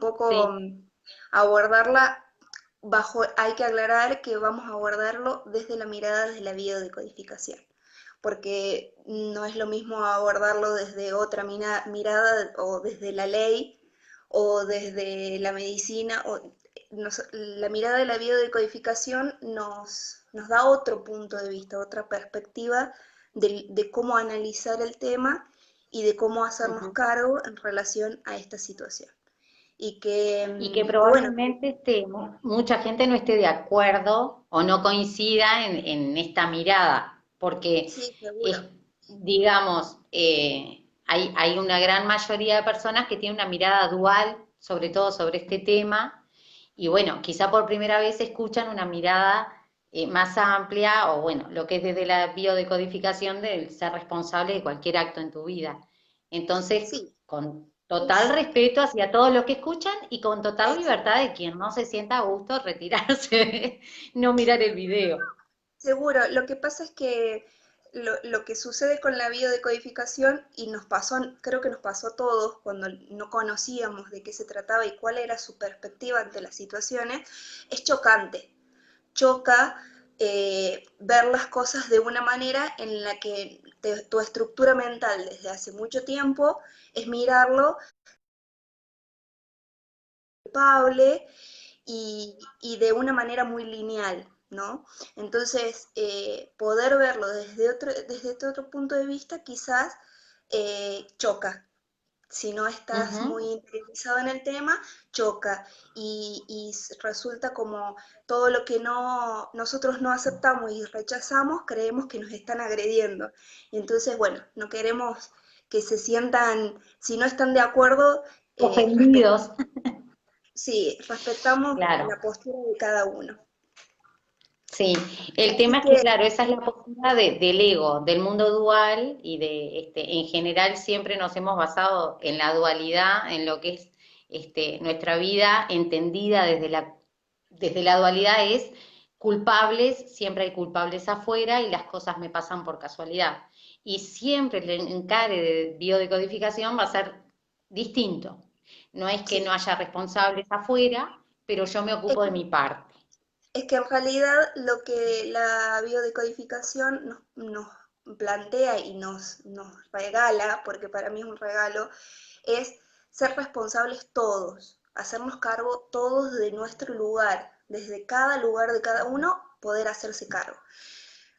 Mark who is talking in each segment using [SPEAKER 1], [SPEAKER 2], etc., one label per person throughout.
[SPEAKER 1] poco
[SPEAKER 2] Sí,
[SPEAKER 1] abordarla hay que aclarar que vamos a abordarlo desde la mirada de la biodecodificación, porque no es lo mismo abordarlo desde otra mirada o desde la ley o desde la medicina. La mirada de la biodecodificación nos da otro punto de vista, otra perspectiva de cómo analizar el tema y de cómo hacernos
[SPEAKER 2] ujú.
[SPEAKER 1] cargo en relación a esta situación. Y que,
[SPEAKER 2] Y que
[SPEAKER 1] que bueno,
[SPEAKER 2] probablemente mucha gente no esté de acuerdo o no coincida en esta mirada, porque
[SPEAKER 1] sí,
[SPEAKER 2] es,
[SPEAKER 1] seguro.
[SPEAKER 2] digamos, hay una gran mayoría de personas que tienen una mirada dual, sobre todo sobre este tema, y bueno, quizá por primera vez escuchan una mirada más amplia, o bueno, lo que es desde la biodecodificación de ser responsable de cualquier acto en tu vida. Entonces,
[SPEAKER 1] Sí,
[SPEAKER 2] con total
[SPEAKER 1] es,
[SPEAKER 2] respeto hacia todos los que escuchan y con total
[SPEAKER 1] es
[SPEAKER 2] libertad de quien no se sienta a gusto retirarse, no mirar el video.
[SPEAKER 1] seguro. Lo que pasa es que lo que sucede con la biodecodificación, y nos pasó, creo que nos pasó a todos cuando no conocíamos de qué se trataba y cuál era su perspectiva ante las situaciones, es chocante. Choca ver las cosas de una manera en la que tu estructura mental desde hace mucho tiempo es mirarlo culpable y de una manera muy lineal, ¿no? Entonces, poder verlo desde otro punto de vista quizás choca. Si no estás
[SPEAKER 2] Ujú.
[SPEAKER 1] muy interiorizado en el tema, choca y resulta como todo lo que nosotros no aceptamos y rechazamos, creemos que nos están agrediendo. Y entonces, bueno, no queremos que se sientan, si no están de acuerdo, respetamos.
[SPEAKER 2] Ofendidos,
[SPEAKER 1] Sí, respetamos
[SPEAKER 2] claro.
[SPEAKER 1] la postura de cada uno.
[SPEAKER 2] Sí, el
[SPEAKER 1] Así
[SPEAKER 2] tema es que,
[SPEAKER 1] que
[SPEAKER 2] claro, esa es la postura del ego, del mundo dual y en general siempre nos hemos basado en la dualidad, en lo que es nuestra vida entendida desde la dualidad es culpables, siempre hay culpables afuera y las cosas me pasan por casualidad. Y siempre el encare de biodecodificación va a ser distinto. No es que no
[SPEAKER 1] sí,
[SPEAKER 2] haya responsables afuera, pero yo me
[SPEAKER 1] es
[SPEAKER 2] ocupo de mi parte.
[SPEAKER 1] Es que en realidad lo que la biodecodificación nos plantea y nos regala, porque para mí es un regalo, es ser responsables todos, hacernos cargo todos de nuestro lugar, desde cada lugar de cada uno, poder hacerse cargo.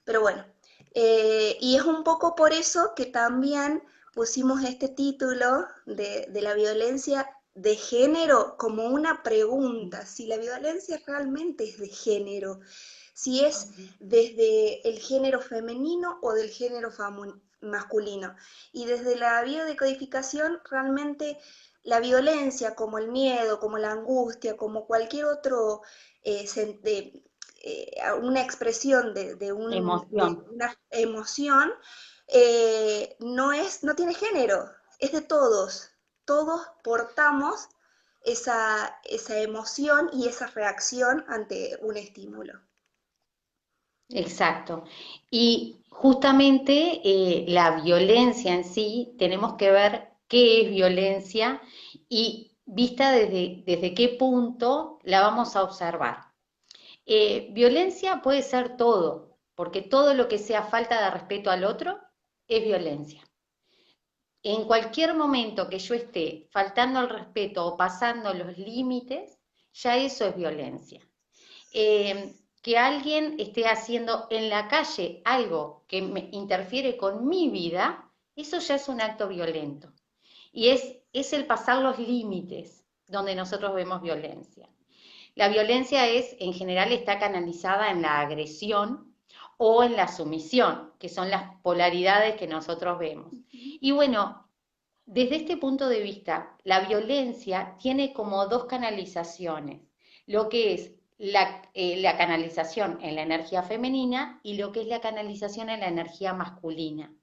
[SPEAKER 1] Pero bueno, y es un poco por eso que también pusimos este título de la violencia de género como una pregunta, si la violencia realmente es de género, si es desde el género femenino o del género masculino. Y desde la biodecodificación realmente la violencia como el miedo, como la angustia, como cualquier otro eh, una expresión de
[SPEAKER 2] Emoción.
[SPEAKER 1] una emoción, no tiene género, es de todos. Todos portamos esa emoción y esa reacción ante un estímulo.
[SPEAKER 2] Exacto. Y justamente la violencia en sí, tenemos que ver qué es violencia y vista desde qué punto la vamos a observar. Violencia puede ser todo, porque todo lo que sea falta de respeto al otro es violencia. En cualquier momento que yo esté faltando al respeto o pasando los límites, ya eso es violencia. Que alguien esté haciendo en la calle algo que me interfiere con mi vida, eso ya es un acto violento. Y es el pasar los límites donde nosotros vemos violencia. La violencia en general, está canalizada en la agresión o en la sumisión, que son las polaridades que nosotros vemos. Y bueno, desde este punto de vista, la violencia tiene como dos canalizaciones, lo que es la canalización en la energía femenina y lo que es la canalización en la energía masculina.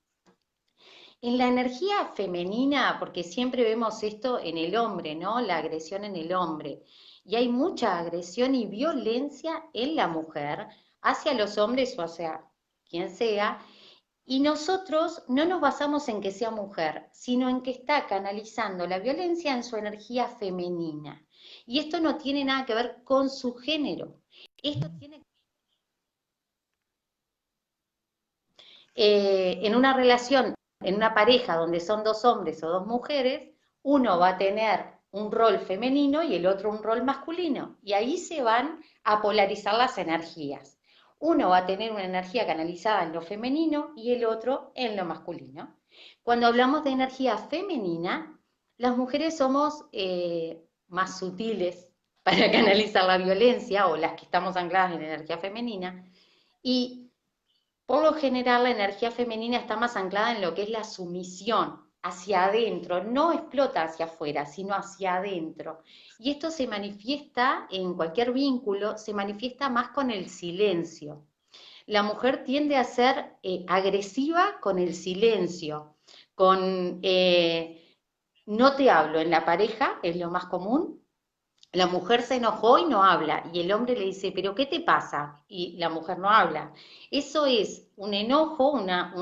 [SPEAKER 2] En la energía femenina, porque siempre vemos esto en el hombre, ¿no? La agresión en el hombre. Y hay mucha agresión y violencia en la mujer hacia los hombres o hacia quien sea, Y nosotros no nos basamos en que sea mujer, sino en que está canalizando la violencia en su energía femenina. Y esto no tiene nada que ver con su género. Esto tiene en una relación, en una pareja donde son dos hombres o dos mujeres, uno va a tener un rol femenino y el otro un rol masculino. Y ahí se van a polarizar las energías. Uno va a tener una energía canalizada en lo femenino y el otro en lo masculino. Cuando hablamos de energía femenina, las mujeres somos más sutiles para canalizar la violencia o las que estamos ancladas en energía femenina. Y por lo general, la energía femenina está más anclada en lo que es la sumisión, hacia adentro, no explota hacia afuera, sino hacia adentro. Y esto se manifiesta en cualquier vínculo, se manifiesta más con el silencio. La mujer tiende a ser agresiva con el silencio, con no te hablo en la pareja, es lo más común, la mujer se enojó y no habla, y el hombre le dice, ¿pero qué te pasa? Y la mujer no habla. Eso es un enojo, una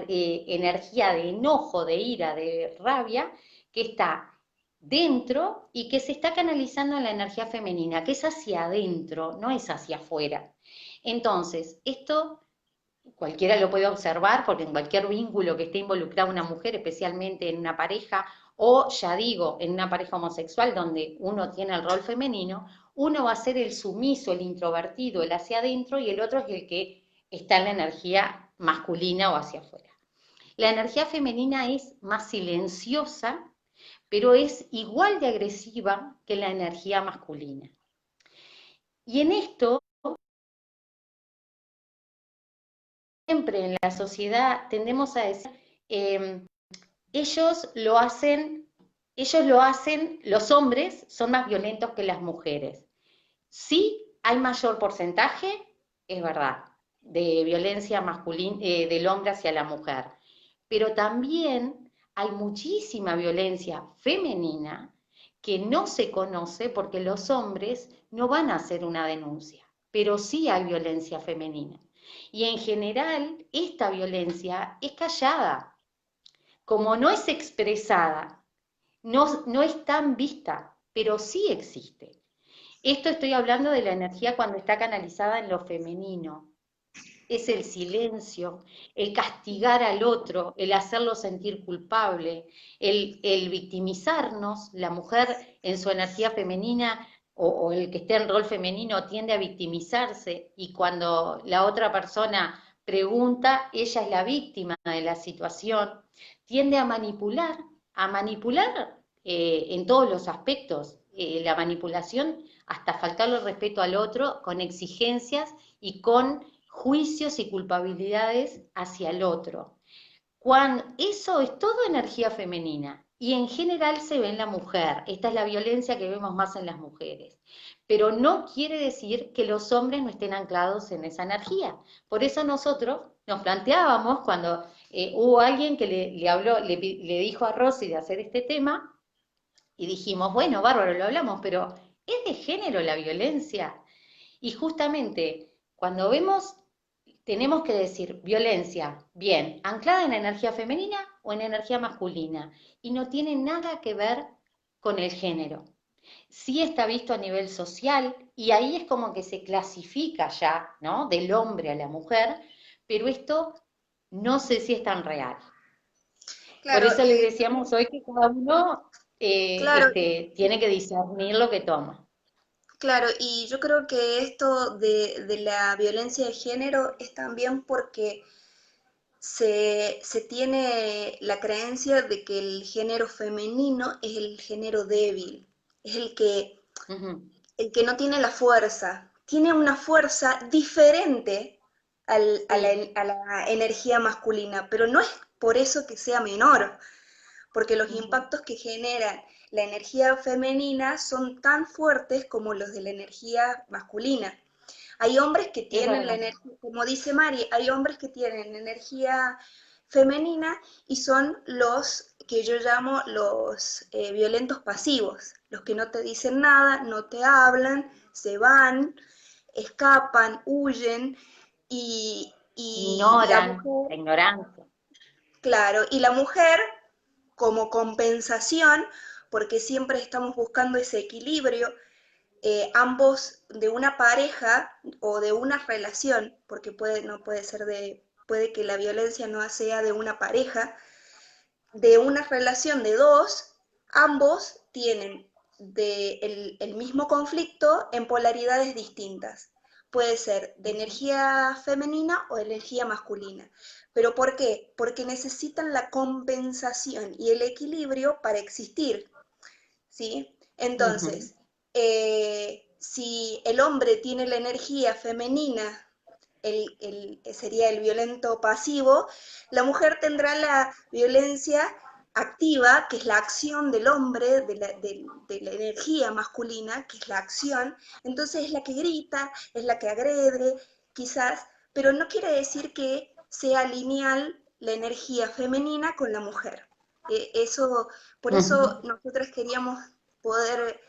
[SPEAKER 2] energía de enojo, de ira, de rabia, que está dentro y que se está canalizando en la energía femenina, que es hacia adentro, no es hacia afuera. Entonces, esto cualquiera lo puede observar porque en cualquier vínculo que esté involucrada una mujer, especialmente en una pareja, o ya digo, en una pareja homosexual donde uno tiene el rol femenino, uno va a ser el sumiso, el introvertido, el hacia adentro, y el otro es el que está en la energía masculina o hacia afuera. La energía femenina es más silenciosa, pero es igual de agresiva que la energía masculina. Y en esto, siempre en la sociedad tendemos a decir, eh, ellos lo hacen, los hombres son más violentos que las mujeres. Sí hay mayor porcentaje, es verdad, de violencia masculina, del hombre hacia la mujer, pero también hay muchísima violencia femenina que no se conoce porque los hombres no van a hacer una denuncia, pero sí hay violencia femenina. Y en general esta violencia es callada, como no es expresada, no es tan vista, pero sí existe. Esto estoy hablando de la energía cuando está canalizada en lo femenino. Es el silencio, el castigar al otro, el hacerlo sentir culpable, el victimizarnos. La mujer en su energía femenina o el que esté en rol femenino tiende a victimizarse y cuando la otra persona pregunta, ella es la víctima de la situación, tiende a manipular en todos los aspectos. La manipulación hasta faltarle el respeto al otro con exigencias y con juicios y culpabilidades hacia el otro. Cuando eso es todo energía femenina y en general se ve en la mujer. Esta es la violencia que vemos más en las mujeres. Pero no quiere decir que los hombres no estén anclados en esa energía. Por eso nosotros nos planteábamos cuando hubo alguien que le habló, le dijo a Rosy de hacer este tema y dijimos, bueno, bárbaro, lo hablamos, pero ¿es de género la violencia? Y justamente cuando vemos, tenemos que decir violencia, bien, anclada en la energía femenina o en energía masculina, y no tiene nada que ver con el género. Sí está visto a nivel social, y ahí es como que se clasifica ya, ¿no? Del hombre a la mujer, pero esto no sé si es tan real. Por
[SPEAKER 1] Claro,
[SPEAKER 2] eso les decíamos hoy que cada uno
[SPEAKER 1] claro,
[SPEAKER 2] tiene que discernir lo que toma.
[SPEAKER 1] claro, y yo creo que esto de la violencia de género es también porque se tiene la creencia de que el género femenino es el género débil, es
[SPEAKER 2] Ujú.
[SPEAKER 1] el que no tiene la fuerza, tiene una fuerza diferente
[SPEAKER 2] Sí,
[SPEAKER 1] a la energía masculina, pero no es por eso que sea menor, porque los
[SPEAKER 2] ujú.
[SPEAKER 1] impactos que generan la energía femenina son tan fuertes como los de la energía masculina. Hay hombres que
[SPEAKER 2] Es
[SPEAKER 1] tienen la
[SPEAKER 2] verdad.
[SPEAKER 1] energía, como dice Mari, hay hombres que tienen energía femenina y son los que yo llamo los violentos pasivos, los que no te dicen nada, no te hablan, se van, escapan, huyen Y la
[SPEAKER 2] Ignoran,
[SPEAKER 1] mujer,
[SPEAKER 2] la ignorancia.
[SPEAKER 1] claro, y la mujer como compensación, porque siempre estamos buscando ese equilibrio, ambos de una pareja o de una relación, porque no puede ser puede que la violencia no sea de una pareja, de una relación de dos, ambos tienen el mismo conflicto en polaridades distintas. Puede ser de energía femenina o de energía masculina. ¿Pero por qué? Porque necesitan la compensación y el equilibrio para existir, ¿sí?
[SPEAKER 2] Ujú,
[SPEAKER 1] Entonces, si el hombre tiene la energía femenina, sería el violento pasivo, la mujer tendrá la violencia activa, que es la acción del hombre, de la energía masculina, que es la acción, entonces es la que grita, es la que agrede, quizás, pero no quiere decir que sea lineal la energía femenina con la mujer. Eso, por eso
[SPEAKER 2] ujú,
[SPEAKER 1] nosotros queríamos poder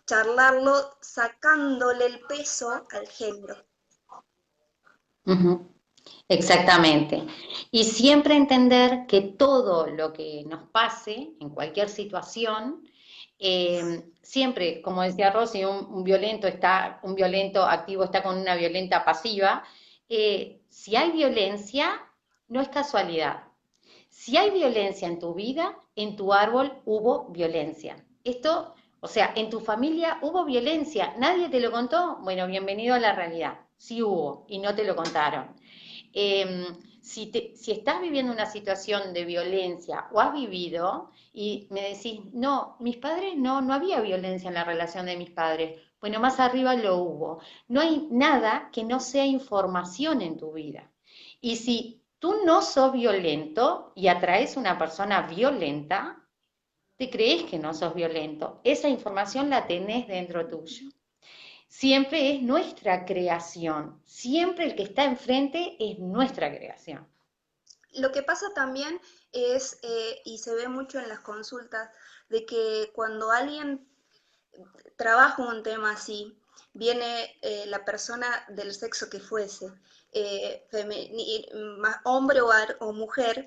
[SPEAKER 1] charlarlo sacándole el peso al género.
[SPEAKER 2] ujú. Exactamente. Y siempre entender que todo lo que nos pase en cualquier situación, siempre, como decía Rosy, un violento activo está con una violenta pasiva. Si hay violencia, no es casualidad. Si hay violencia en tu vida, en tu árbol hubo violencia. Esto, o sea, en tu familia hubo violencia. ¿Nadie te lo contó? Bueno, bienvenido a la realidad. Sí hubo y no te lo contaron. Si estás viviendo una situación de violencia o has vivido y me decís, no, mis padres no había violencia en la relación de mis padres. Bueno, más arriba lo hubo. No hay nada que no sea información en tu vida. Y si tú no sos violento y atraes una persona violenta, te crees que no sos violento. Esa información la tenés dentro tuyo. Siempre es nuestra creación. Siempre el que está enfrente es nuestra creación.
[SPEAKER 1] Lo que pasa también es, y se ve mucho en las consultas, de que cuando alguien trabaja un tema así, viene la persona del sexo que fuese, hombre o mujer,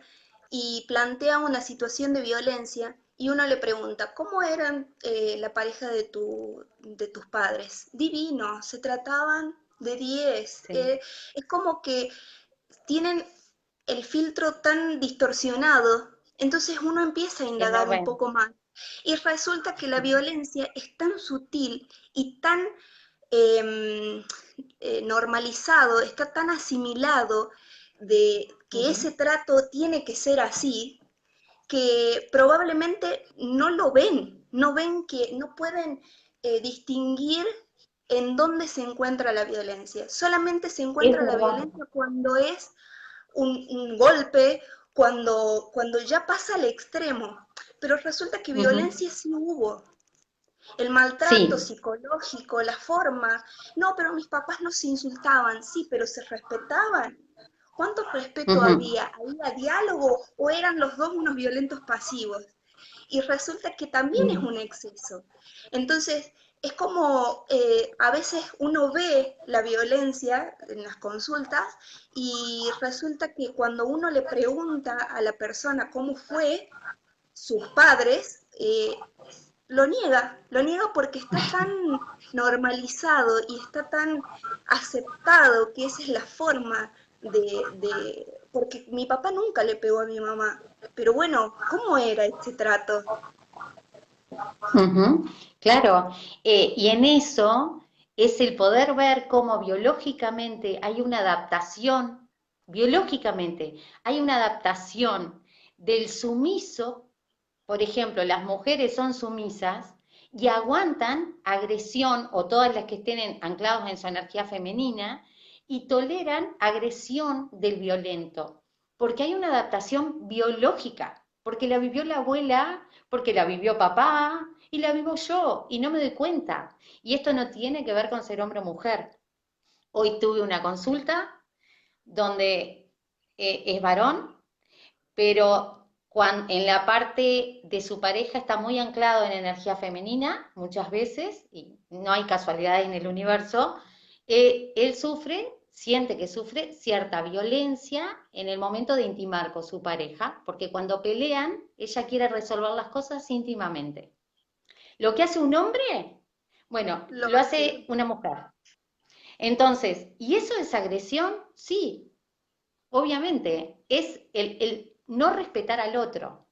[SPEAKER 1] y plantea una situación de violencia y uno le pregunta, ¿cómo eran la pareja de tus padres? Divino, se trataban de 10.
[SPEAKER 2] Sí.
[SPEAKER 1] Es como que tienen el filtro tan distorsionado, entonces uno empieza a
[SPEAKER 2] Que no
[SPEAKER 1] indagar un
[SPEAKER 2] ven.
[SPEAKER 1] poco más y resulta que la violencia es tan sutil y tan normalizado, está tan asimilado de que
[SPEAKER 2] Ujú.
[SPEAKER 1] ese trato tiene que ser así, que probablemente no lo ven, no ven que no pueden distinguir en dónde se encuentra la violencia. Solamente se
[SPEAKER 2] Es
[SPEAKER 1] encuentra la
[SPEAKER 2] verdad.
[SPEAKER 1] violencia cuando es un golpe, cuando ya pasa al extremo. Pero resulta que
[SPEAKER 2] Ujú.
[SPEAKER 1] violencia sí hubo. El maltrato
[SPEAKER 2] Sí.
[SPEAKER 1] psicológico, la forma. No, pero mis papás no se insultaban, sí, pero se respetaban. ¿Cuánto respeto
[SPEAKER 2] Ujú.
[SPEAKER 1] había? ¿Había diálogo o eran los dos unos violentos pasivos? Y resulta que también es
[SPEAKER 2] Ujú.
[SPEAKER 1] un exceso. Entonces, es como a veces uno ve la violencia en las consultas y resulta que cuando uno le pregunta a la persona cómo fue sus padres, lo niega porque está tan normalizado y está tan aceptado que esa es la forma porque mi papá nunca le pegó a mi mamá, pero bueno, ¿cómo era ese trato?
[SPEAKER 2] Ujú. Claro. Y en eso es el poder ver cómo biológicamente hay una adaptación, biológicamente hay una adaptación del sumiso. Por ejemplo, las mujeres son sumisas y aguantan agresión, o todas las que estén anclados en su energía femenina, y toleran agresión del violento, porque hay una adaptación biológica, porque la vivió la abuela, porque la vivió papá, y la vivo yo, y no me doy cuenta. Y esto no tiene que ver con ser hombre o mujer. Hoy tuve una consulta donde es varón, pero en la parte de su pareja está muy anclado en energía femenina muchas veces, y no hay casualidades en el universo. Él sufre siente que sufre cierta violencia en el momento de intimar con su pareja, porque cuando pelean, ella quiere resolver las cosas íntimamente. Lo que hace un hombre, bueno,
[SPEAKER 1] Lo
[SPEAKER 2] lo
[SPEAKER 1] hace.
[SPEAKER 2] hace una mujer. Entonces, ¿y eso es agresión? Sí, obviamente. Es el no respetar al otro.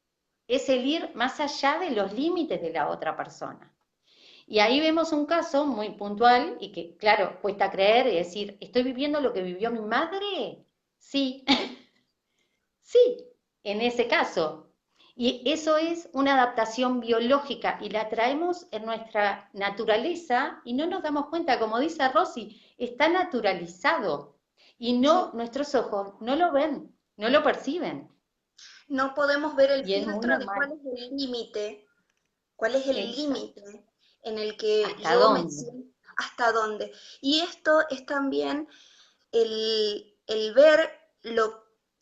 [SPEAKER 2] Es el ir más allá de los límites de la otra persona. Y ahí vemos un caso muy puntual y que, claro, cuesta creer y decir, ¿estoy viviendo lo que vivió mi madre? Sí, sí, en ese caso. Y eso es una adaptación biológica y la traemos en nuestra naturaleza y no nos damos cuenta, como dice Rosy, está naturalizado y no,
[SPEAKER 1] Sí.
[SPEAKER 2] nuestros ojos no lo ven, no lo perciben
[SPEAKER 1] No podemos ver el
[SPEAKER 2] y es muy
[SPEAKER 1] filtro de
[SPEAKER 2] normal.
[SPEAKER 1] cuál es el
[SPEAKER 2] Exacto.
[SPEAKER 1] límite en el que
[SPEAKER 2] ¿Hasta
[SPEAKER 1] yo me
[SPEAKER 2] dónde?
[SPEAKER 1] siento, hasta dónde. Y esto es también el ver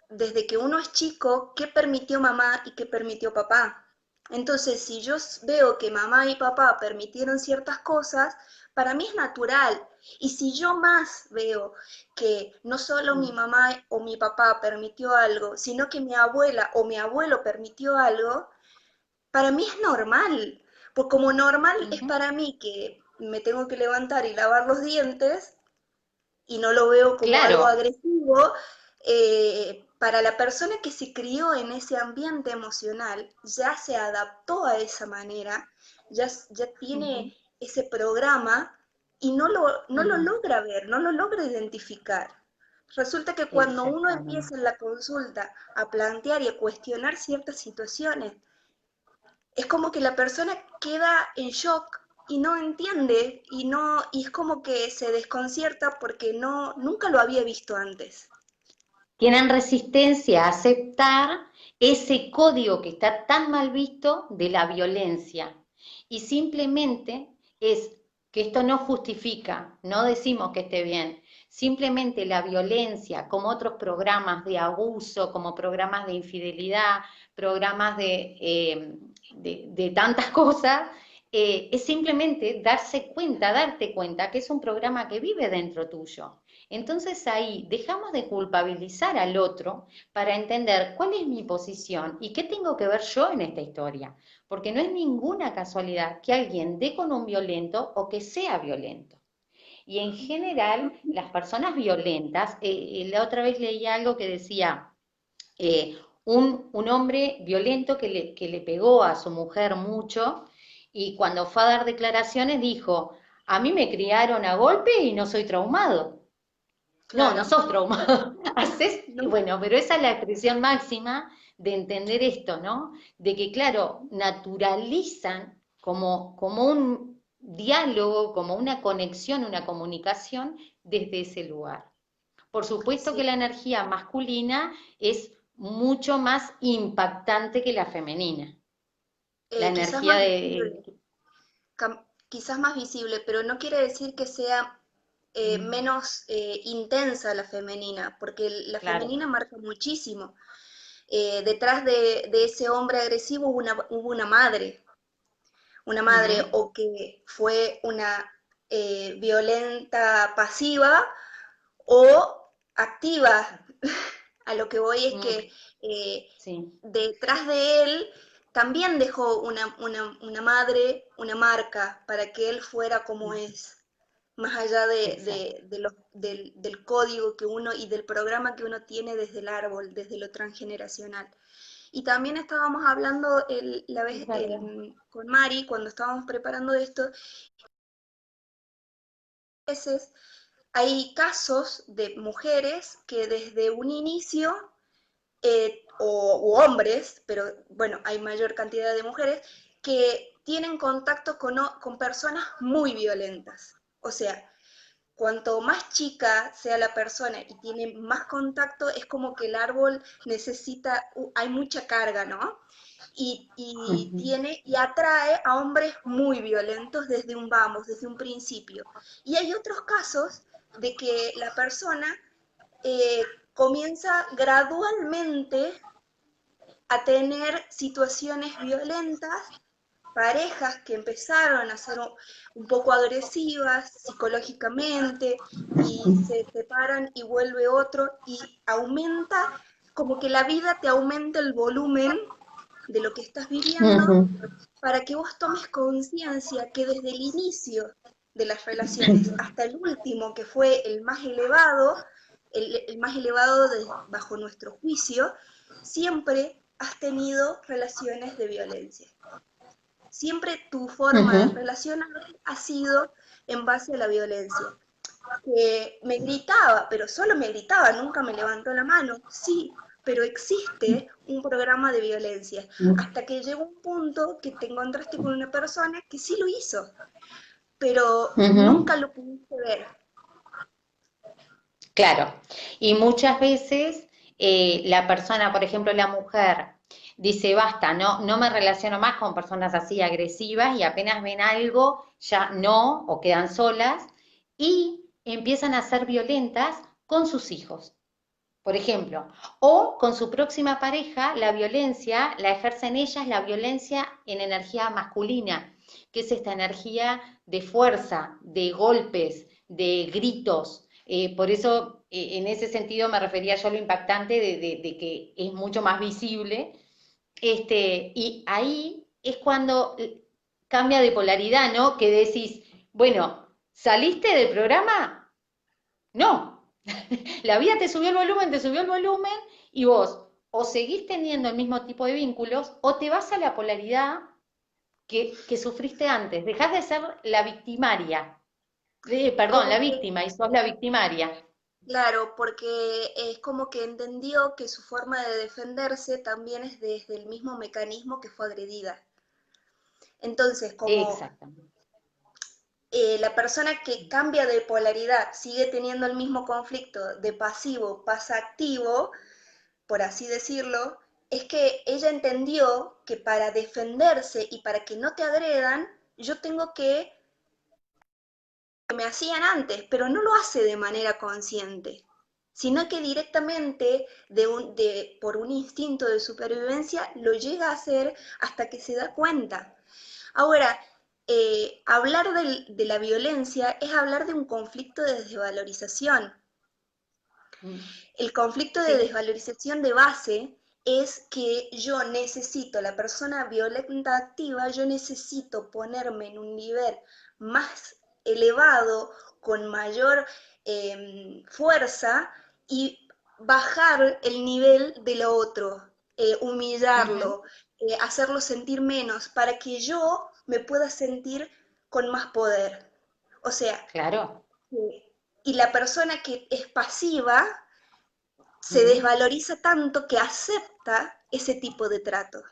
[SPEAKER 1] desde que uno es chico, qué permitió mamá y qué permitió papá. Entonces, si yo veo que mamá y papá permitieron ciertas cosas, para mí es natural. Y si yo más veo que no solo mi
[SPEAKER 2] Mm,
[SPEAKER 1] mamá o mi papá permitió algo, sino que mi abuela o mi abuelo permitió algo, para mí es normal. Pues como normal es
[SPEAKER 2] ujú,
[SPEAKER 1] para mí que me tengo que levantar y lavar los dientes, y no lo veo como algo
[SPEAKER 2] claro.
[SPEAKER 1] agresivo, para la persona que se crió en ese ambiente emocional, ya se adaptó a esa manera, ya tiene
[SPEAKER 2] Ujú,
[SPEAKER 1] ese programa y no lo
[SPEAKER 2] ujú,
[SPEAKER 1] logra ver, no lo logra identificar. Resulta que cuando uno
[SPEAKER 2] exactamente.
[SPEAKER 1] empieza en la consulta a plantear y a cuestionar ciertas situaciones, es como que la persona queda en shock y no entiende y es como que se desconcierta porque nunca lo había visto antes.
[SPEAKER 2] Tienen resistencia a aceptar ese código que está tan mal visto de la violencia. Y simplemente es que esto no justifica, no decimos que esté bien, simplemente la violencia, como otros programas de abuso, como programas de infidelidad, programas de tantas cosas, es simplemente darse cuenta, darte cuenta que es un programa que vive dentro tuyo. Entonces ahí dejamos de culpabilizar al otro para entender cuál es mi posición y qué tengo que ver yo en esta historia. Porque no es ninguna casualidad que alguien dé con un violento o que sea violento. Y en general, las personas violentas, la otra vez leí algo que decía, un hombre violento que le pegó a su mujer mucho y cuando fue a dar declaraciones dijo, a mí me criaron a golpe y no soy traumado. No, no
[SPEAKER 1] Claro,
[SPEAKER 2] sos traumado. Haces,
[SPEAKER 1] ¿no?
[SPEAKER 2] bueno, pero esa es la expresión máxima de entender esto, ¿no? De que, claro, naturalizan como un diálogo, como una conexión, una comunicación desde ese lugar. Por supuesto que
[SPEAKER 1] Sí.
[SPEAKER 2] la energía masculina es mucho más impactante que la femenina. La
[SPEAKER 1] Quizás
[SPEAKER 2] energía
[SPEAKER 1] más
[SPEAKER 2] de...
[SPEAKER 1] visible, quizás más visible, pero no quiere decir que sea menos intensa la femenina, porque la
[SPEAKER 2] Claro.
[SPEAKER 1] femenina marca muchísimo. Detrás de ese hombre agresivo hubo una madre
[SPEAKER 2] Ujú,
[SPEAKER 1] o que fue una violenta pasiva o activa. A lo que voy es
[SPEAKER 2] mm,
[SPEAKER 1] que eh,
[SPEAKER 2] sí,
[SPEAKER 1] detrás de él también dejó una madre, una marca para que él fuera como
[SPEAKER 2] mm,
[SPEAKER 1] es, más allá
[SPEAKER 2] exacto.
[SPEAKER 1] del código que uno y del programa que uno tiene desde el árbol, desde lo transgeneracional. Y también estábamos hablando la
[SPEAKER 2] Es
[SPEAKER 1] vez
[SPEAKER 2] verdad.
[SPEAKER 1] con Mari, cuando estábamos preparando esto, veces hay casos de mujeres que desde un inicio, u hombres, pero bueno, hay mayor cantidad de mujeres, que tienen contacto con personas muy violentas. O sea, cuanto más chica sea la persona y tiene más contacto, es como que el árbol necesita, hay mucha carga, ¿no?
[SPEAKER 2] Ujú.
[SPEAKER 1] Y atrae a hombres muy violentos desde un vamos, desde un principio. Y hay otros casos de que la persona comienza gradualmente a tener situaciones violentas parejas que empezaron a ser un poco agresivas psicológicamente y se separan y vuelve otro y aumenta, como que la vida te aumenta el volumen de lo que estás viviendo
[SPEAKER 2] Ujú.
[SPEAKER 1] para que vos tomes conciencia que desde el inicio de las relaciones hasta el último, que fue el más elevado, el más elevado bajo nuestro juicio, siempre has tenido relaciones de violencia. Siempre tu forma de
[SPEAKER 2] Ujú.
[SPEAKER 1] relacionarte ha sido en base a la violencia. Que me gritaba, pero solo me gritaba, nunca me levantó la mano. Sí, pero existe un programa de violencia. Hasta que llegó un punto que te encontraste con una persona que sí lo hizo, pero
[SPEAKER 2] Ujú.
[SPEAKER 1] nunca lo pudiste ver.
[SPEAKER 2] Claro, y muchas veces la persona, por ejemplo, la mujer, dice, basta, no me relaciono más con personas así agresivas y apenas ven algo, ya no, o quedan solas, y empiezan a ser violentas con sus hijos, por ejemplo, o con su próxima pareja, la violencia la ejercen ellas, la violencia en energía masculina, que es esta energía de fuerza, de golpes, de gritos. Por eso, en ese sentido, me refería yo a lo impactante de que es mucho más visible. Y ahí es cuando cambia de polaridad, ¿no? Que decís, bueno, ¿saliste del programa? No, la vida te subió el volumen y vos o seguís teniendo el mismo tipo de vínculos o te vas a la polaridad que sufriste antes. Dejás de ser la victimaria, perdón, la
[SPEAKER 1] Como que,
[SPEAKER 2] víctima y sos la victimaria.
[SPEAKER 1] claro, porque es como que entendió que su forma de defenderse también es desde el mismo mecanismo que fue agredida. Entonces, como
[SPEAKER 2] Exactamente.
[SPEAKER 1] la persona que cambia de polaridad sigue teniendo el mismo conflicto de pasivo pasa activo, por así decirlo, es que ella entendió que para defenderse y para que no te agredan, yo tengo que me hacían antes, pero no lo hace de manera consciente, sino que directamente por un instinto de supervivencia lo llega a hacer hasta que se da cuenta. Ahora, hablar de la violencia es hablar de un conflicto de desvalorización.
[SPEAKER 2] Mm.
[SPEAKER 1] El conflicto de
[SPEAKER 2] Sí.
[SPEAKER 1] desvalorización de base es que yo necesito, la persona violenta activa, yo necesito ponerme en un nivel más elevado, con mayor fuerza y bajar el nivel de lo otro,
[SPEAKER 2] Ujú.
[SPEAKER 1] humillarlo, hacerlo sentir menos, para que yo me pueda sentir con más poder. O sea,
[SPEAKER 2] Claro.
[SPEAKER 1] y la persona que es pasiva se
[SPEAKER 2] Mm.
[SPEAKER 1] desvaloriza tanto que acepta ese tipo de trato.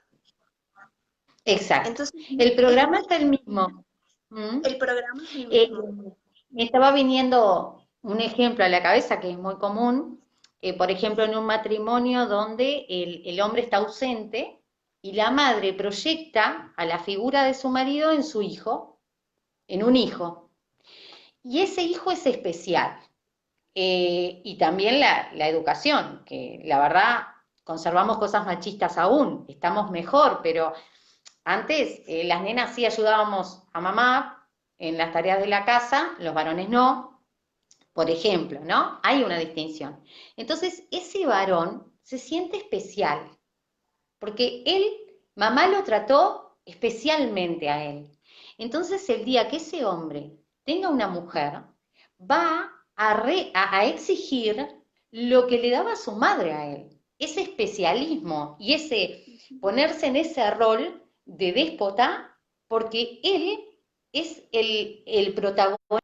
[SPEAKER 2] Exacto.
[SPEAKER 1] Entonces,
[SPEAKER 2] El
[SPEAKER 1] es
[SPEAKER 2] programa
[SPEAKER 1] muy,
[SPEAKER 2] es el mismo. Mm.
[SPEAKER 1] el programa es el
[SPEAKER 2] Eh,
[SPEAKER 1] mismo.
[SPEAKER 2] Me estaba viniendo un ejemplo a la cabeza que es muy común, por ejemplo, en un matrimonio donde el hombre está ausente y la madre proyecta a la figura de su marido en su hijo, en un hijo. Y ese hijo es especial. Y también la educación, que la verdad conservamos cosas machistas aún, estamos mejor, pero antes las nenas sí ayudábamos a mamá en las tareas de la casa, los varones no, por ejemplo, ¿no? Hay una distinción. Entonces, ese varón se siente especial, porque él, mamá lo trató especialmente a él. Entonces, el día que ese hombre tenga una mujer, va a exigir lo que le daba su madre a él. Ese especialismo y ese ponerse en ese rol de déspota, porque él es el protagonista,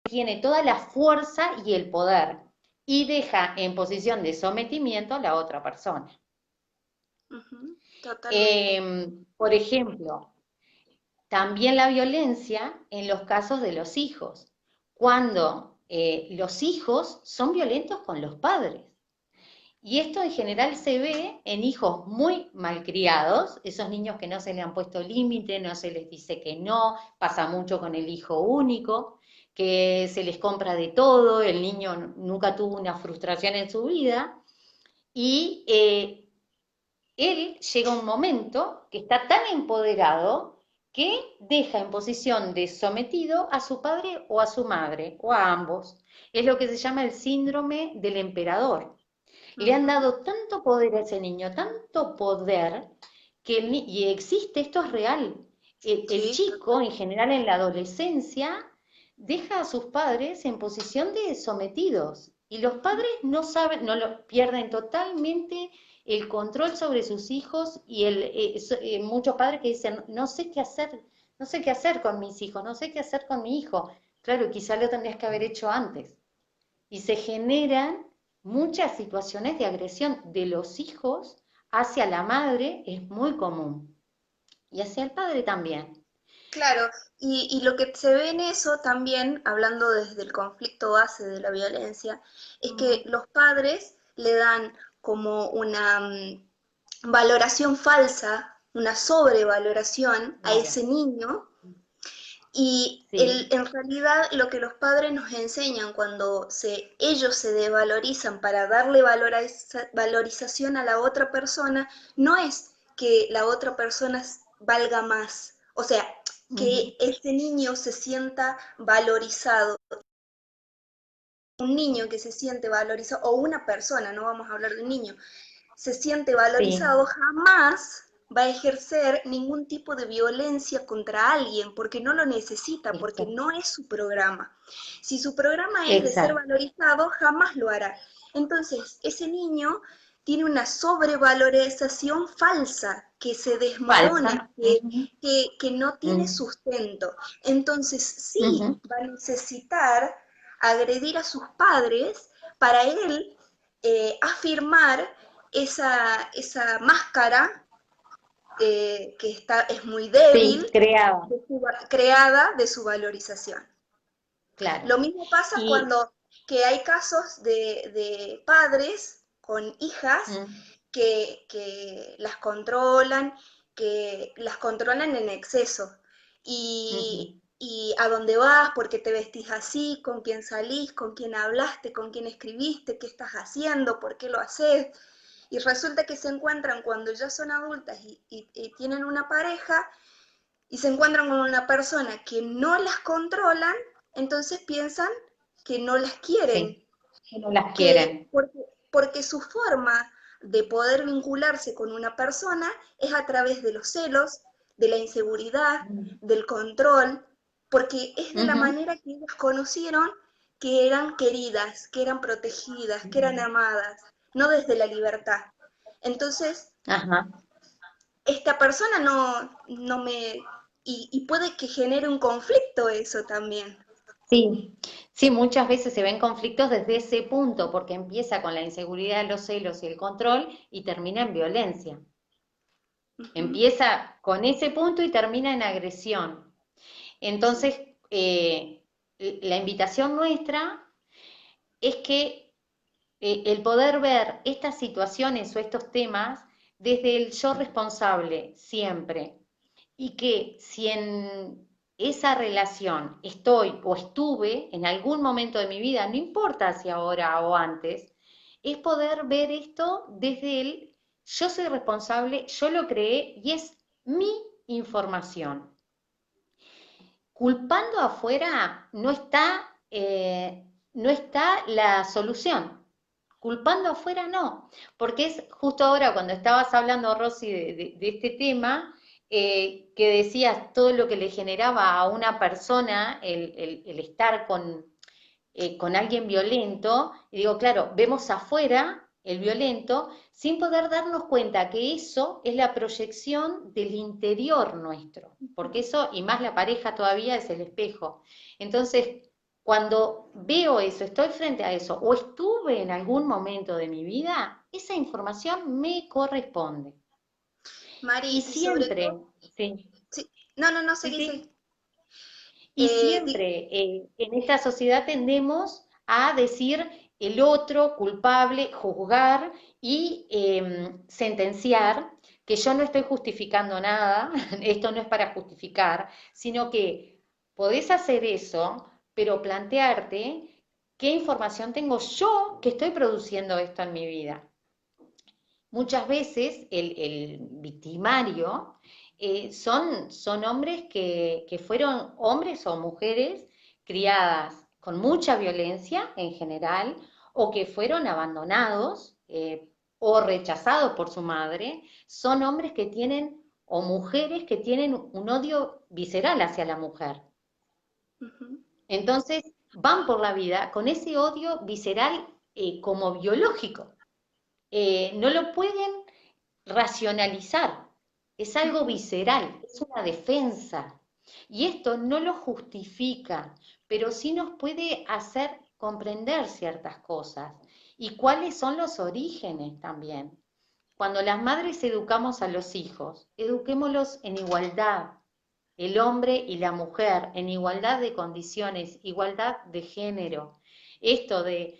[SPEAKER 2] tiene toda la fuerza y el poder y deja en posición de sometimiento a la otra persona.
[SPEAKER 1] Ujú, totalmente.
[SPEAKER 2] Por ejemplo, también la violencia en los casos de los hijos, cuando los hijos son violentos con los padres. Y esto en general se ve en hijos muy malcriados, esos niños que no se le han puesto límite, no se les dice que no, pasa mucho con el hijo único, que se les compra de todo, el niño nunca tuvo una frustración en su vida, y él llega un momento que está tan empoderado que deja en posición de sometido a su padre o a su madre, o a ambos. Es lo que se llama el síndrome del emperador. Le han
[SPEAKER 1] Ujú.
[SPEAKER 2] dado tanto poder a ese niño, tanto poder, que y existe, esto es real. El
[SPEAKER 1] Sí,
[SPEAKER 2] chico,
[SPEAKER 1] total.
[SPEAKER 2] en general en la adolescencia, deja a sus padres en posición de sometidos y los padres no saben, no lo pierden totalmente el control sobre sus hijos y muchos padres que dicen, no sé qué hacer, no sé qué hacer con mis hijos, no sé qué hacer con mi hijo. Claro, quizá lo tendrías que haber hecho antes. Y se generan muchas situaciones de agresión de los hijos hacia la madre, es muy común, y hacia el padre también.
[SPEAKER 1] Claro, y lo que se ve en eso también, hablando desde el conflicto base de la violencia, es que los padres le dan como una valoración falsa, una sobrevaloración a
[SPEAKER 2] Claro,
[SPEAKER 1] ese niño y
[SPEAKER 2] sí,
[SPEAKER 1] en realidad lo que los padres nos enseñan cuando ellos se desvalorizan para darle valorización a la otra persona, no es que la otra persona valga más, o sea,
[SPEAKER 2] ujú,
[SPEAKER 1] que ese niño se sienta valorizado. Un niño que se siente valorizado, o una persona, no vamos a hablar de un niño, se siente
[SPEAKER 2] sí,
[SPEAKER 1] valorizado, jamás va a ejercer ningún tipo de violencia contra alguien porque no lo necesita, porque
[SPEAKER 2] exacto,
[SPEAKER 1] no es su programa. Si su programa es de ser
[SPEAKER 2] exacto,
[SPEAKER 1] valorizado, jamás lo hará. Entonces, ese niño tiene una sobrevalorización falsa que se desmorona,
[SPEAKER 2] falsa, ujú,
[SPEAKER 1] que no tiene
[SPEAKER 2] mm,
[SPEAKER 1] sustento. Entonces, sí
[SPEAKER 2] ujú,
[SPEAKER 1] va a necesitar agredir a sus padres para él afirmar esa máscara que es muy débil,
[SPEAKER 2] sí, creada,
[SPEAKER 1] creada de su valorización.
[SPEAKER 2] claro.
[SPEAKER 1] Lo mismo pasa
[SPEAKER 2] Y,
[SPEAKER 1] cuando que hay casos de padres con hijas
[SPEAKER 2] mm,
[SPEAKER 1] que que las controlan en exceso.
[SPEAKER 2] ujú,
[SPEAKER 1] Y a dónde vas, por qué te vestís así, con quién salís, con quién hablaste, con quién escribiste, qué estás haciendo, por qué lo haces. Y resulta que se encuentran cuando ya son adultas y tienen una pareja y se encuentran con una persona que no las controlan, entonces piensan que no las quieren,
[SPEAKER 2] sí, que no las
[SPEAKER 1] que
[SPEAKER 2] quieren.
[SPEAKER 1] porque su forma de poder vincularse con una persona es a través de los celos, de la inseguridad,
[SPEAKER 2] Mm,
[SPEAKER 1] del control, porque es de la
[SPEAKER 2] ujú,
[SPEAKER 1] manera que ellas conocieron que eran queridas, que eran protegidas, que eran amadas, no desde la libertad. Entonces,
[SPEAKER 2] ajá.
[SPEAKER 1] esta persona no me... Y puede que genere un conflicto eso también.
[SPEAKER 2] Sí, sí, muchas veces se ven conflictos desde ese punto, porque empieza con la inseguridad, los celos y el control y termina en violencia.
[SPEAKER 1] Ujú.
[SPEAKER 2] Empieza con ese punto y termina en agresión.
[SPEAKER 1] Sí.
[SPEAKER 2] Entonces, la invitación nuestra es que el poder ver estas situaciones o estos temas desde el yo responsable siempre y que si en esa relación estoy o estuve en algún momento de mi vida, no importa si ahora o antes, es poder ver esto desde el yo soy responsable, yo lo creé y es mi información. Culpando afuera no está la solución. Culpando afuera no, porque es justo ahora cuando estabas hablando, Rosy, de este tema, que decías todo lo que le generaba a una persona el estar con alguien violento, y digo, claro, vemos afuera el violento sin poder darnos cuenta que eso es la proyección del interior nuestro, porque eso, y más la pareja todavía, es el espejo. Entonces, cuando veo eso, estoy frente a eso, o estuve en algún momento de mi vida, esa información me corresponde. Y
[SPEAKER 1] Mari, y sobre
[SPEAKER 2] siempre,
[SPEAKER 1] todo,
[SPEAKER 2] sí,
[SPEAKER 1] sí, no, no, no,
[SPEAKER 2] sí,
[SPEAKER 1] seguí,
[SPEAKER 2] sí.
[SPEAKER 1] seguí.
[SPEAKER 2] Y
[SPEAKER 1] Di-
[SPEAKER 2] siempre en esta sociedad tendemos a decir el otro culpable, juzgar y sentenciar que yo no estoy justificando nada, esto no es para justificar, sino que podés hacer eso, pero plantearte qué información tengo yo que estoy produciendo esto en mi vida. muchas veces el victimario son hombres que fueron hombres o mujeres criadas con mucha violencia en general o que fueron abandonados o rechazados por su madre. Son hombres que tienen o mujeres que tienen un odio visceral hacia la mujer.
[SPEAKER 1] Ujú,
[SPEAKER 2] Entonces van por la vida con ese odio visceral como biológico. No lo pueden racionalizar, es algo
[SPEAKER 1] ujú,
[SPEAKER 2] visceral, es una defensa. Y esto no lo justifica, pero sí nos puede hacer comprender ciertas cosas y cuáles son los orígenes también. Cuando las madres educamos a los hijos, eduquémoslos en igualdad, el hombre y la mujer, en igualdad de condiciones, igualdad de género. Esto de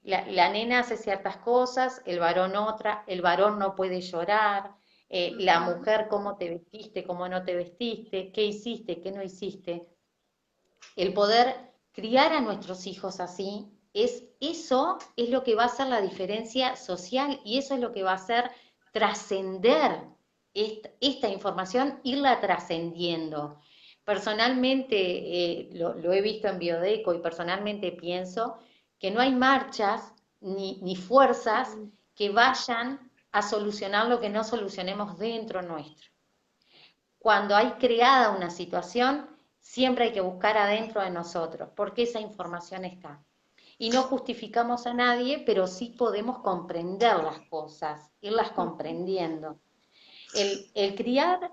[SPEAKER 2] la nena hace ciertas cosas, el varón otra, el varón no puede llorar, la
[SPEAKER 1] ujú,
[SPEAKER 2] mujer cómo te vestiste, cómo no te vestiste, qué hiciste, qué no hiciste. El poder criar a nuestros hijos así, eso es lo que va a hacer la diferencia social y eso es lo que va a hacer trascender esta información, irla trascendiendo. Personalmente lo he visto en Biodeco y personalmente pienso que no hay marchas ni fuerzas
[SPEAKER 1] ujú.
[SPEAKER 2] que vayan a solucionar lo que no solucionemos dentro nuestro. Cuando hay creada una situación, siempre hay que buscar adentro de nosotros, porque esa información está. Y no justificamos a nadie, pero sí podemos comprender las cosas, irlas comprendiendo. El criar,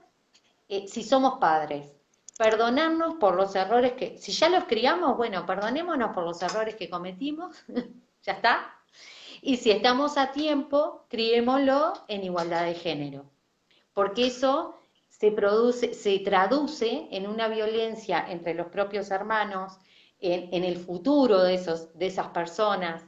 [SPEAKER 2] si somos padres, perdonarnos por los errores que, si ya los criamos, bueno, perdonémonos por los errores que cometimos, ya está. Y si estamos a tiempo, criémoslo en igualdad de género porque eso se traduce en una violencia entre los propios hermanos, en el futuro de esas personas.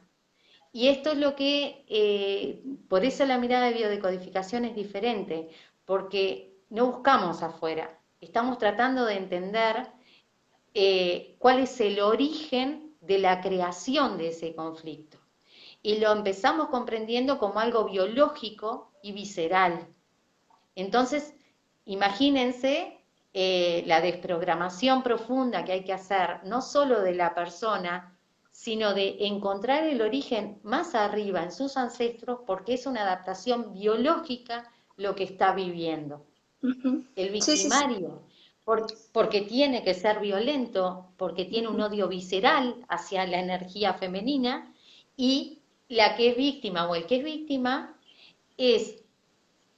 [SPEAKER 2] Y esto es lo que, por eso la mirada de biodecodificación es diferente, porque no buscamos afuera, estamos tratando de entender cuál es el origen de la creación de ese conflicto. Y lo empezamos comprendiendo como algo biológico y visceral. Entonces, imagínense la desprogramación profunda que hay que hacer, no solo de la persona, sino de encontrar el origen más arriba en sus ancestros, porque es una adaptación biológica lo que está viviendo.
[SPEAKER 1] Ujú.
[SPEAKER 2] El
[SPEAKER 1] Sí, sí, sí.
[SPEAKER 2] victimario, porque tiene que ser violento, porque tiene un
[SPEAKER 1] Ujú,
[SPEAKER 2] odio visceral hacia la energía femenina, y la que es víctima o el que es víctima es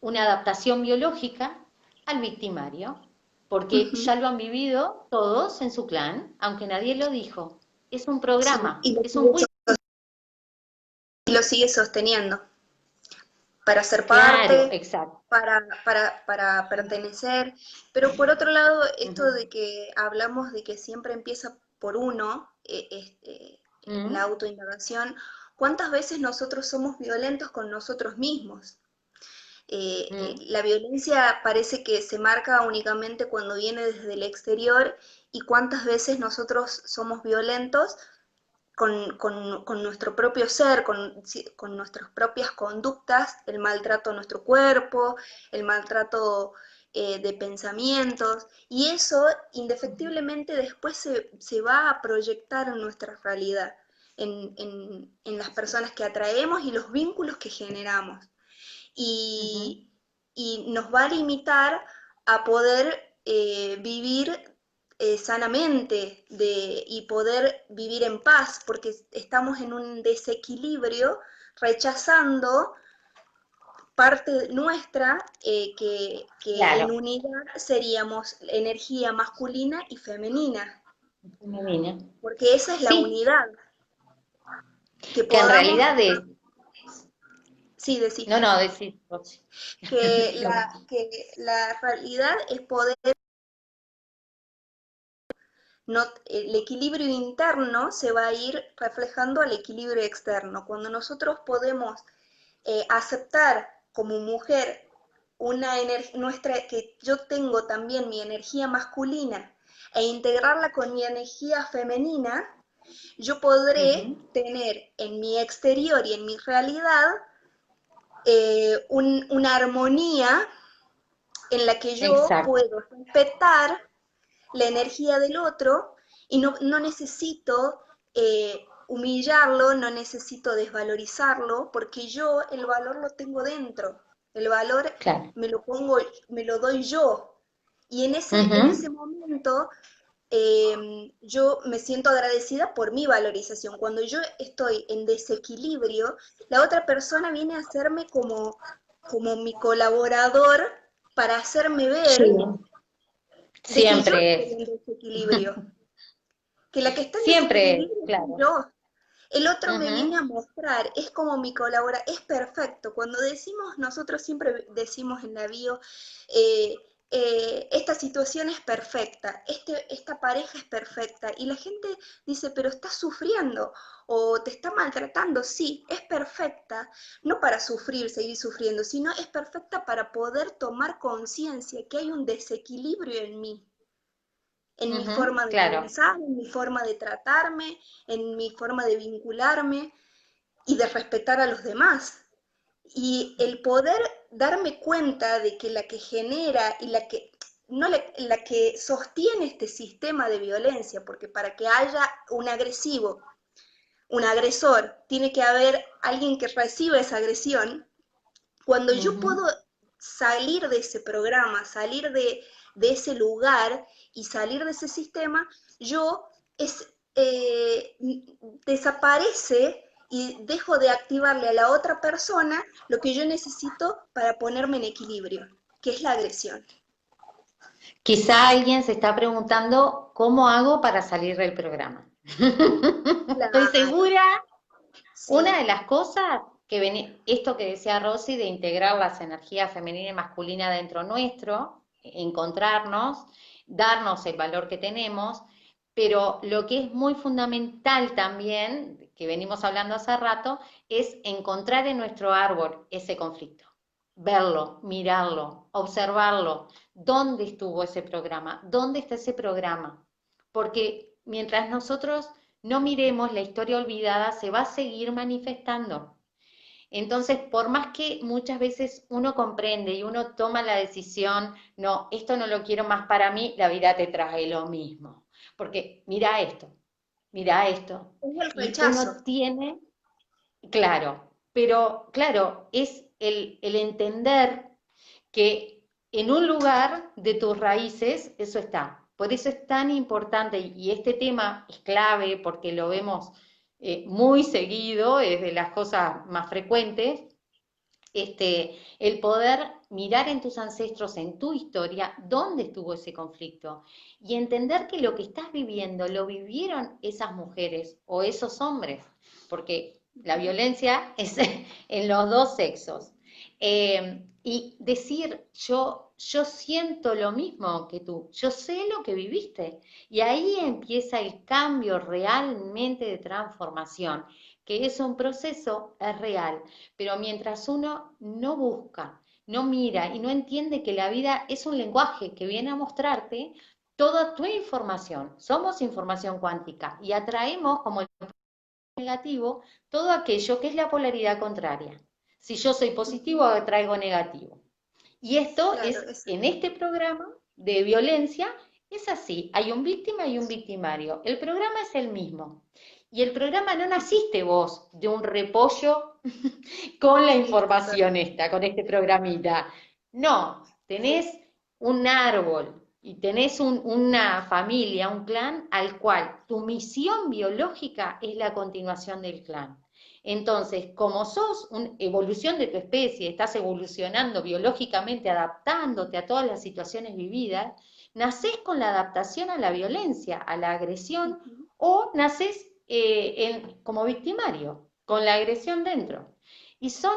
[SPEAKER 2] una adaptación biológica al victimario, porque
[SPEAKER 1] ujú.
[SPEAKER 2] ya lo han vivido todos en su clan, aunque nadie lo dijo. Es un
[SPEAKER 1] Sí,
[SPEAKER 2] programa, es un juicio.
[SPEAKER 1] y lo sigue sosteniendo para ser
[SPEAKER 2] Claro,
[SPEAKER 1] parte,
[SPEAKER 2] exacto.
[SPEAKER 1] para pertenecer. Pero por otro lado, esto
[SPEAKER 2] Ujú.
[SPEAKER 1] de que hablamos de que siempre empieza por uno, la
[SPEAKER 2] Mm,
[SPEAKER 1] autoindagación, ¿cuántas veces nosotros somos violentos con nosotros mismos?
[SPEAKER 2] mm,
[SPEAKER 1] La violencia parece que se marca únicamente cuando viene desde el exterior y cuántas veces nosotros somos violentos con nuestro propio ser, con nuestras propias conductas, el maltrato a nuestro cuerpo, el maltrato de pensamientos, y eso indefectiblemente después se va a proyectar en nuestra realidad, en las personas que atraemos y los vínculos que generamos
[SPEAKER 2] ujú.
[SPEAKER 1] y, y nos va a limitar a poder vivir sanamente y poder vivir en paz, porque estamos en un desequilibrio rechazando parte nuestra que en
[SPEAKER 2] Claro,
[SPEAKER 1] unidad seríamos energía masculina y femenina,
[SPEAKER 2] femenina.
[SPEAKER 1] porque esa es la
[SPEAKER 2] Sí,
[SPEAKER 1] unidad, que
[SPEAKER 2] que en
[SPEAKER 1] podamos,
[SPEAKER 2] realidad es,
[SPEAKER 1] sí, decir,
[SPEAKER 2] no, no, decir, vos.
[SPEAKER 1] que la realidad es poder. No, el equilibrio interno se va a ir reflejando al equilibrio externo. Cuando nosotros podemos aceptar como mujer que yo tengo también mi energía masculina e integrarla con mi energía femenina, yo podré
[SPEAKER 2] Ujú.
[SPEAKER 1] tener en mi exterior y en mi realidad una armonía en la que yo
[SPEAKER 2] Exacto,
[SPEAKER 1] puedo respetar la energía del otro y no necesito humillarlo, no necesito desvalorizarlo, porque yo el valor lo tengo dentro, el valor
[SPEAKER 2] claro.
[SPEAKER 1] me lo pongo, me lo doy yo. Y en
[SPEAKER 2] Ujú.
[SPEAKER 1] ese momento yo me siento agradecida por mi valorización. Cuando yo estoy en desequilibrio, la otra persona viene a hacerme como mi colaborador para hacerme
[SPEAKER 2] Sí,
[SPEAKER 1] ver de que yo
[SPEAKER 2] siempre
[SPEAKER 1] estoy
[SPEAKER 2] es.
[SPEAKER 1] en desequilibrio, que la que está en
[SPEAKER 2] Siempre es,
[SPEAKER 1] desequilibrio soy
[SPEAKER 2] claro.
[SPEAKER 1] yo. El otro me viene
[SPEAKER 2] Ujú.
[SPEAKER 1] a mostrar, es como mi colabora, es perfecto. Cuando decimos, nosotros siempre decimos en la bio, eh, esta situación es perfecta, esta pareja es perfecta, y la gente dice, pero estás sufriendo o te está maltratando. Sí, es perfecta, no para sufrir, seguir sufriendo, sino es perfecta para poder tomar conciencia que hay un desequilibrio en mi
[SPEAKER 2] Ujú,
[SPEAKER 1] forma de
[SPEAKER 2] claro.
[SPEAKER 1] pensar, en mi forma de tratarme, en mi forma de vincularme y de respetar a los demás. Y el poder darme cuenta de que la que genera y la que no la que sostiene este sistema de violencia, porque para que haya un agresivo, un agresor, tiene que haber alguien que reciba esa agresión. Cuando yo
[SPEAKER 2] Ujú.
[SPEAKER 1] puedo salir de ese programa, salir de ese lugar y salir de ese sistema, yo es, desaparece y dejo de activarle a la otra persona lo que yo necesito para ponerme en equilibrio, que es la agresión.
[SPEAKER 2] Quizá alguien se está preguntando cómo hago para salir del programa. Estoy
[SPEAKER 1] Claro,
[SPEAKER 2] segura. Una
[SPEAKER 1] sí,
[SPEAKER 2] de las cosas que esto que decía Rosy de integrar las energías femenina y masculina dentro nuestro, encontrarnos, darnos el valor que tenemos, pero lo que es muy fundamental también, que venimos hablando hace rato, es encontrar en nuestro árbol ese conflicto, verlo, mirarlo, observarlo. ¿Dónde estuvo ese programa? ¿Dónde está ese programa? Porque mientras nosotros no miremos, la historia olvidada se va a seguir manifestando. Entonces, por más que muchas veces uno comprende y uno toma la decisión, no, esto no lo quiero más para mí, la vida te trae lo mismo. Porque mira esto.
[SPEAKER 1] es el
[SPEAKER 2] Y
[SPEAKER 1] rechazo.
[SPEAKER 2] uno tiene, claro, pero claro, es el entender que en un lugar de tus raíces eso está. Por eso es tan importante y este tema es clave porque lo vemos muy seguido, es de las cosas más frecuentes, el poder mirar en tus ancestros, en tu historia, dónde estuvo ese conflicto y entender que lo que estás viviendo lo vivieron esas mujeres o esos hombres, porque la violencia es en los dos sexos. Y decir, yo siento lo mismo que tú, yo sé lo que viviste. Y ahí empieza el cambio realmente de transformación, que es un proceso, es real, pero mientras uno no busca, no mira y no entiende que la vida es un lenguaje que viene a mostrarte toda tu información. Somos información cuántica y atraemos como el negativo todo aquello que es la polaridad contraria. Si yo soy positivo,
[SPEAKER 1] Ujú.
[SPEAKER 2] atraigo negativo. Y esto
[SPEAKER 1] Claro,
[SPEAKER 2] es,
[SPEAKER 1] es
[SPEAKER 2] en este programa de violencia, es así. Hay un víctima y un victimario. El programa es el mismo. Y el programa no naciste vos de un repollo con la
[SPEAKER 1] sí,
[SPEAKER 2] información
[SPEAKER 1] totalmente.
[SPEAKER 2] esta, con este programita. No, tenés un árbol y tenés una familia, un clan al cual tu misión biológica es la continuación del clan. Entonces, como sos una evolución de tu especie, estás evolucionando biológicamente, adaptándote a todas las situaciones vividas, nacés con la adaptación a la violencia, a la agresión,
[SPEAKER 1] Ujú.
[SPEAKER 2] o nacés como victimario, con la agresión dentro. Y son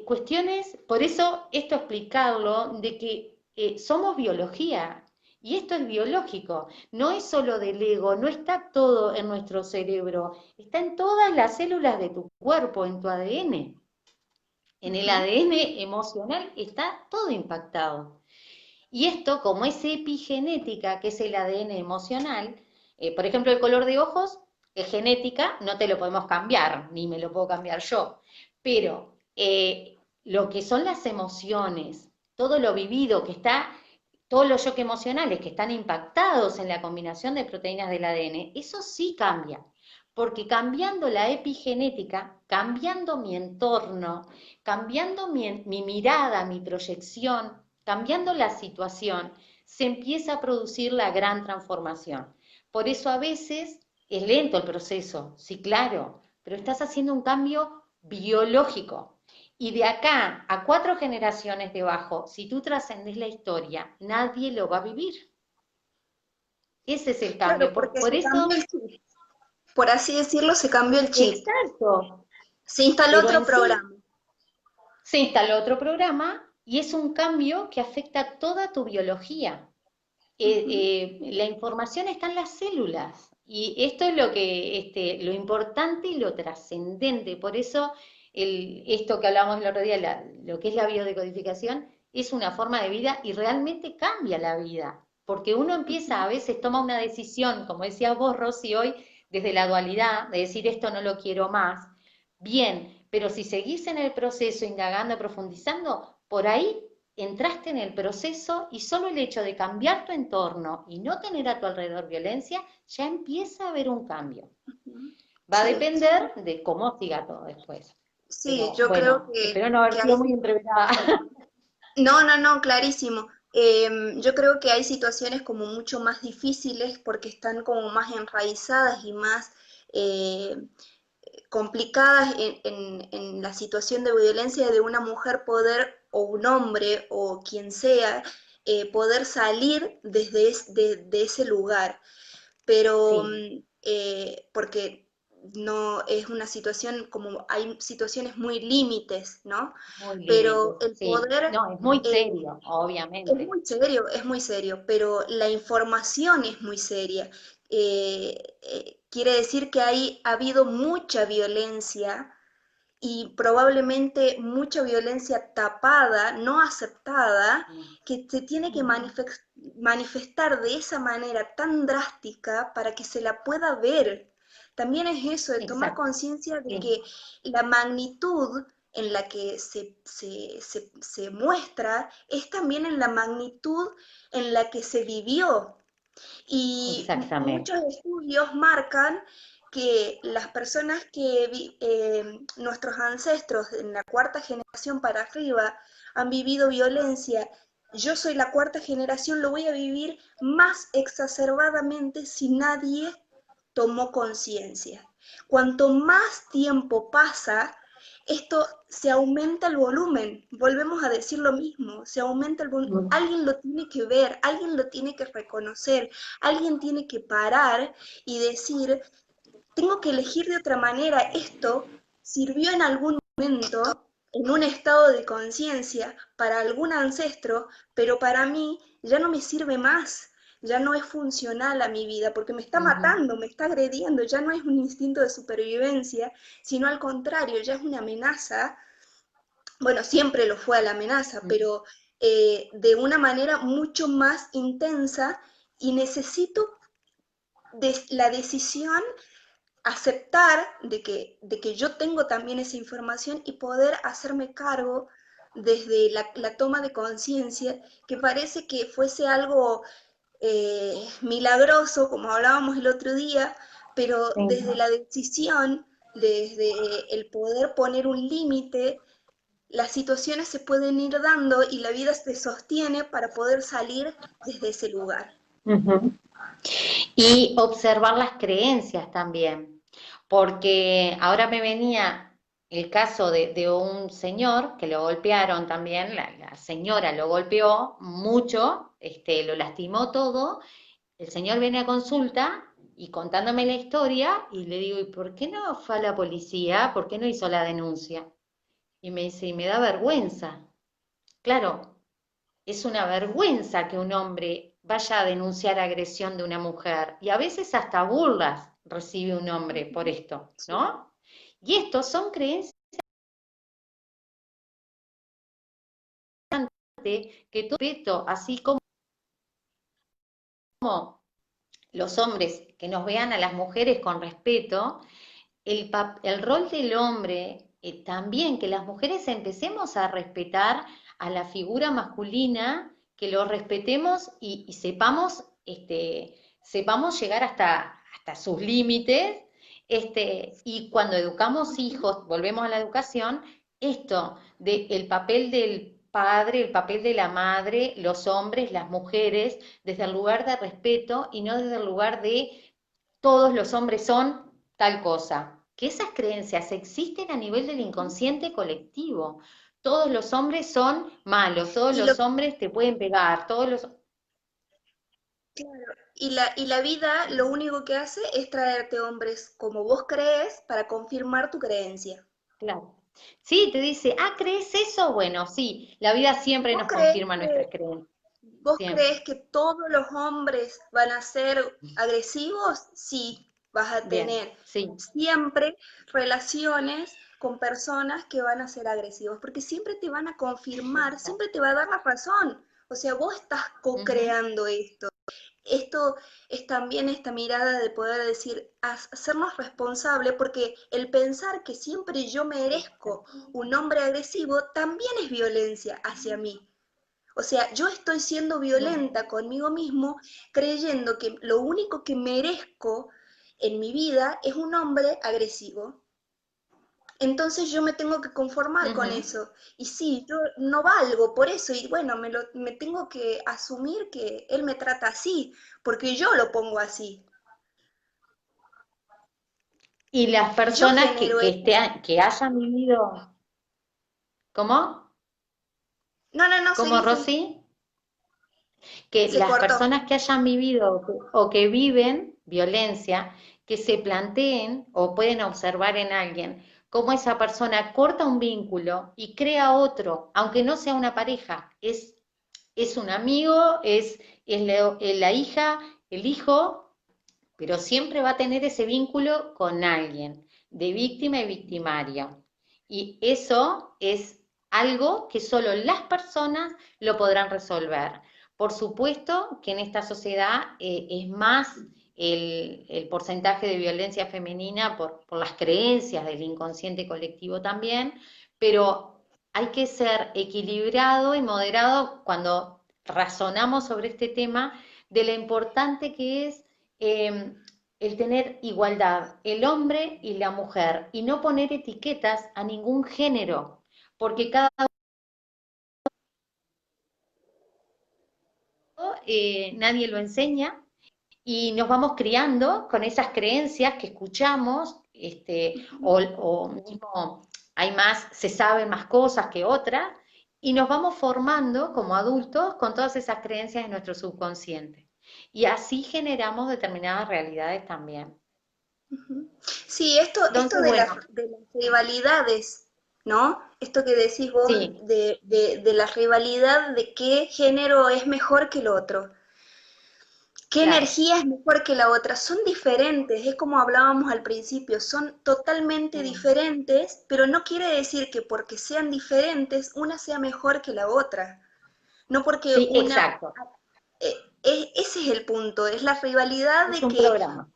[SPEAKER 2] cuestiones, por eso esto explicarlo, de que somos biología, y esto es biológico, no es solo del ego, no está todo en nuestro cerebro, está en todas las células de tu cuerpo, en tu ADN. En el
[SPEAKER 1] Ujú.
[SPEAKER 2] ADN emocional está todo impactado. Y esto, como es epigenética, que es el ADN emocional, por ejemplo, el color de ojos es genética, no te lo podemos cambiar, ni me lo puedo cambiar yo. Pero lo que son las emociones, todo lo vivido que está, todos los shock emocionales que están impactados en la combinación de proteínas del ADN, eso sí cambia. Porque cambiando la epigenética, cambiando mi entorno, cambiando mi mirada, mi proyección, cambiando la situación, se empieza a producir la gran transformación. Por eso a veces es lento el proceso, sí, claro, pero estás haciendo un cambio biológico. Y de acá a 4 generaciones debajo, si tú trascendes la historia, nadie lo va a vivir. Ese es el cambio.
[SPEAKER 1] Claro,
[SPEAKER 2] Por,
[SPEAKER 1] porque
[SPEAKER 2] por
[SPEAKER 1] se
[SPEAKER 2] eso,
[SPEAKER 1] cambió el chip. Por así decirlo, se cambió el chip.
[SPEAKER 2] exacto.
[SPEAKER 1] Se instaló
[SPEAKER 2] Pero
[SPEAKER 1] otro
[SPEAKER 2] en sí
[SPEAKER 1] programa.
[SPEAKER 2] se instaló otro programa y es un cambio que afecta toda tu biología.
[SPEAKER 1] Ujú.
[SPEAKER 2] La información está en las células y esto es lo que, lo importante y lo trascendente. Por eso esto que hablábamos el otro día, lo que es la biodecodificación, es una forma de vida y realmente cambia la vida. Porque uno empieza, a veces toma una decisión, como decías vos, Rosy, hoy, desde la dualidad, de decir esto no lo quiero más. Bien, pero si seguís en el proceso, indagando, profundizando, por ahí entraste en el proceso y solo el hecho de cambiar tu entorno y no tener a tu alrededor violencia, ya empieza a haber un cambio.
[SPEAKER 1] Ujú.
[SPEAKER 2] Va a
[SPEAKER 1] Sí,
[SPEAKER 2] depender de cómo siga todo después.
[SPEAKER 1] sí,
[SPEAKER 2] Pero
[SPEAKER 1] yo creo
[SPEAKER 2] bueno, espero no haber
[SPEAKER 1] que
[SPEAKER 2] sido
[SPEAKER 1] hay...
[SPEAKER 2] muy entreverada.
[SPEAKER 1] No, no, no, clarísimo. Yo creo que hay situaciones como mucho más difíciles porque están como más enraizadas y más eh, complicadas en la situación de violencia de una mujer poder, o un hombre, o quien sea, poder salir de ese lugar. Pero
[SPEAKER 2] Sí,
[SPEAKER 1] porque no es una situación como hay situaciones muy límites, ¿no?
[SPEAKER 2] muy
[SPEAKER 1] Pero
[SPEAKER 2] límites,
[SPEAKER 1] el
[SPEAKER 2] sí.
[SPEAKER 1] poder
[SPEAKER 2] No, es muy
[SPEAKER 1] eh,
[SPEAKER 2] serio, obviamente.
[SPEAKER 1] es muy serio, pero la información es muy seria. Quiere decir que ha habido mucha violencia y probablemente mucha violencia tapada, no aceptada, que se tiene que
[SPEAKER 2] Ujú.
[SPEAKER 1] manifestar de esa manera tan drástica para que se la pueda ver. También es eso, de tomar
[SPEAKER 2] Exacto,
[SPEAKER 1] conciencia de
[SPEAKER 2] sí,
[SPEAKER 1] que la magnitud en la que se muestra es también en la magnitud en la que se vivió. Y
[SPEAKER 2] exactamente.
[SPEAKER 1] muchos estudios marcan que las personas nuestros ancestros en la cuarta generación para arriba han vivido violencia, yo soy la cuarta generación, lo voy a vivir más exacerbadamente si nadie tomó conciencia. Cuanto más tiempo pasa, esto se aumenta el volumen, volvemos a decir lo mismo, se aumenta el volumen,
[SPEAKER 2] Mm.
[SPEAKER 1] alguien lo tiene que ver, alguien lo tiene que reconocer, alguien tiene que parar y decir, tengo que elegir de otra manera, esto sirvió en algún momento en un estado de conciencia para algún ancestro, pero para mí ya no me sirve más, ya no es funcional a mi vida, porque me está
[SPEAKER 2] Ujú.
[SPEAKER 1] matando, me está agrediendo, ya no es un instinto de supervivencia, sino al contrario, ya es una amenaza. Bueno, siempre lo fue a la amenaza, pero de una manera mucho más intensa y necesito la decisión aceptar de que yo tengo también esa información y poder hacerme cargo desde la toma de conciencia, que parece que fuese algo milagroso, como hablábamos el otro día, pero
[SPEAKER 2] Sí.
[SPEAKER 1] desde la decisión, desde el poder poner un límite, las situaciones se pueden ir dando y la vida se sostiene para poder salir desde ese lugar.
[SPEAKER 2] Ujú. Y observar las creencias también, porque ahora me venía el caso de un señor que lo golpearon también, la señora lo golpeó mucho, lo lastimó todo, el señor viene a consulta y contándome la historia y le digo, ¿y por qué no fue a la policía? ¿Por qué no hizo la denuncia? Y me dice, y me da vergüenza. Claro, es una vergüenza que un hombre vaya a denunciar agresión de una mujer y a veces hasta burlas recibe un hombre por esto,
[SPEAKER 1] Sí.
[SPEAKER 2] ¿no? Y estos son creencias que todo respeto, así como los hombres que nos vean a las mujeres con respeto, el rol del hombre también que las mujeres empecemos a respetar a la figura masculina, que lo respetemos y sepamos, sepamos llegar hasta sus límites, y cuando educamos hijos, volvemos a la educación, esto del papel del padre, el papel de la madre, los hombres, las mujeres, desde el lugar de respeto y no desde el lugar de todos los hombres son tal cosa. Que esas creencias existen a nivel del inconsciente colectivo. Todos los hombres son malos, todos
[SPEAKER 1] Y lo,
[SPEAKER 2] los hombres te pueden pegar, todos los...
[SPEAKER 1] claro, y la vida lo único que hace es traerte hombres como vos crees para confirmar tu creencia.
[SPEAKER 2] Claro. Sí, te dice, ah, ¿crees eso? Bueno, sí, la vida siempre
[SPEAKER 1] ¿Vos
[SPEAKER 2] nos
[SPEAKER 1] crees
[SPEAKER 2] confirma nuestras
[SPEAKER 1] que,
[SPEAKER 2] creencias,
[SPEAKER 1] vos
[SPEAKER 2] siempre.
[SPEAKER 1] crees que todos los hombres van a ser agresivos? Sí, vas a
[SPEAKER 2] Bien,
[SPEAKER 1] tener
[SPEAKER 2] sí,
[SPEAKER 1] siempre relaciones con personas que van a ser agresivos, porque siempre te van a confirmar,
[SPEAKER 2] exacto.
[SPEAKER 1] siempre te va a dar la razón. O sea, vos estás
[SPEAKER 2] Ujú,
[SPEAKER 1] co-creando esto. Esto es también esta mirada de poder decir, hacernos responsable, porque el pensar que siempre yo merezco
[SPEAKER 2] exacto.
[SPEAKER 1] un hombre agresivo también es violencia hacia mí. O sea, yo estoy siendo violenta conmigo mismo creyendo que lo único que merezco en mi vida es un hombre agresivo. Entonces yo me tengo que conformar con
[SPEAKER 2] Ujú.
[SPEAKER 1] eso. Y sí, yo no valgo por eso. Y bueno, me tengo que asumir que él me trata así, porque yo lo pongo así.
[SPEAKER 2] Y las
[SPEAKER 1] Yo
[SPEAKER 2] personas
[SPEAKER 1] genero eso.
[SPEAKER 2] que hayan vivido, ¿cómo?
[SPEAKER 1] No, no, no,
[SPEAKER 2] ¿Cómo,
[SPEAKER 1] seguí, seguí.
[SPEAKER 2] Rosy? Que
[SPEAKER 1] Se
[SPEAKER 2] las
[SPEAKER 1] cortó.
[SPEAKER 2] personas que hayan vivido o que viven violencia, que se planteen o pueden observar en alguien cómo esa persona corta un vínculo y crea otro, aunque no sea una pareja, es un amigo, es la hija, el hijo, pero siempre va a tener ese vínculo con alguien, de víctima y victimario. Y eso es algo que solo las personas lo podrán resolver. Por supuesto que en esta sociedad es más el porcentaje de violencia femenina por las creencias del inconsciente colectivo también, pero hay que ser equilibrado y moderado cuando razonamos sobre este tema de lo importante que es el tener igualdad, el hombre y la mujer, y no poner etiquetas a ningún género, porque cada uno nadie lo enseña y nos vamos criando con esas creencias que escuchamos, o mismo hay más, se saben más cosas que otras, y nos vamos formando como adultos con todas esas creencias en nuestro subconsciente. Y así generamos determinadas realidades también.
[SPEAKER 1] Ujú. Sí, esto
[SPEAKER 2] Entonces, bueno,
[SPEAKER 1] de las rivalidades, ¿no? Esto que decís vos
[SPEAKER 2] sí,
[SPEAKER 1] de la rivalidad de qué género es mejor que el otro, qué
[SPEAKER 2] claro.
[SPEAKER 1] energía es mejor que la otra, son diferentes, es como hablábamos al principio, son totalmente
[SPEAKER 2] Mm.
[SPEAKER 1] diferentes, pero no quiere decir que porque sean diferentes una sea mejor que la otra, no porque
[SPEAKER 2] Sí,
[SPEAKER 1] una...
[SPEAKER 2] exacto.
[SPEAKER 1] ese es el punto, es la rivalidad
[SPEAKER 2] Es un programa.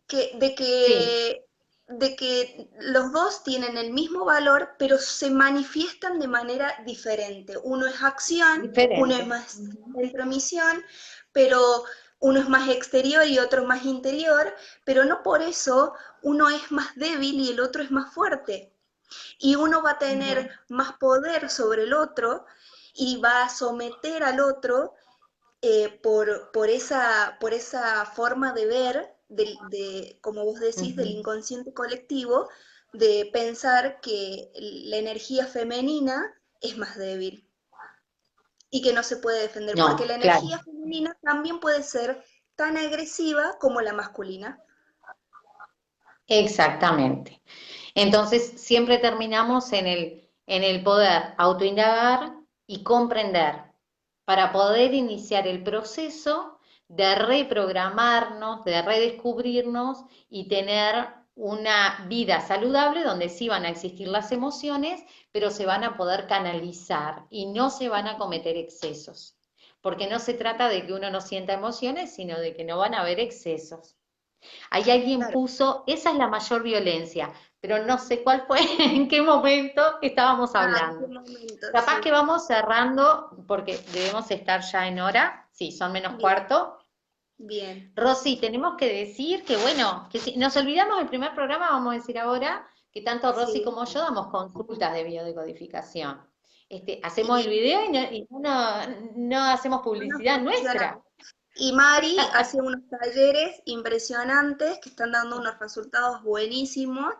[SPEAKER 1] que, de
[SPEAKER 2] Sí,
[SPEAKER 1] que, de que los dos tienen el mismo valor, pero se manifiestan de manera diferente. Uno es acción, uno es
[SPEAKER 2] diferente.
[SPEAKER 1] más
[SPEAKER 2] Ujú.
[SPEAKER 1] intromisión, pero uno es más exterior y otro más interior, pero no por eso uno es más débil y el otro es más fuerte. Y uno va a tener
[SPEAKER 2] Ujú.
[SPEAKER 1] más poder sobre el otro y va a someter al otro por esa forma de ver, como vos decís, del
[SPEAKER 2] Ujú.
[SPEAKER 1] inconsciente colectivo, de pensar que la energía femenina es más débil y que no se puede defender, porque la
[SPEAKER 2] No, claro,
[SPEAKER 1] energía femenina también puede ser tan agresiva como la masculina.
[SPEAKER 2] exactamente. Entonces, siempre terminamos en el poder autoindagar y comprender para poder iniciar el proceso de reprogramarnos, de redescubrirnos y tener una vida saludable donde sí van a existir las emociones, pero se van a poder canalizar y no se van a cometer excesos. Porque no se trata de que uno no sienta emociones, sino de que no van a haber excesos. Ahí alguien
[SPEAKER 1] Claro.
[SPEAKER 2] puso, esa es la mayor violencia, pero no sé cuál fue, en qué momento estábamos
[SPEAKER 1] Ah, ¿en qué
[SPEAKER 2] hablando.
[SPEAKER 1] momento?
[SPEAKER 2] Capaz que
[SPEAKER 1] Sí.
[SPEAKER 2] vamos cerrando porque debemos estar ya en hora. Sí, son menos
[SPEAKER 1] Bien,
[SPEAKER 2] cuarto.
[SPEAKER 1] bien.
[SPEAKER 2] Rosy, tenemos que decir que bueno, que si nos olvidamos del primer programa, vamos a decir ahora que tanto Rosy
[SPEAKER 1] Sí.
[SPEAKER 2] como yo damos consultas de biodecodificación. Hacemos el
[SPEAKER 1] Y
[SPEAKER 2] video no hacemos
[SPEAKER 1] no nos
[SPEAKER 2] publicidad nuestra.
[SPEAKER 1] promocionamos. Y Mari hace unos talleres impresionantes que están dando unos resultados buenísimos.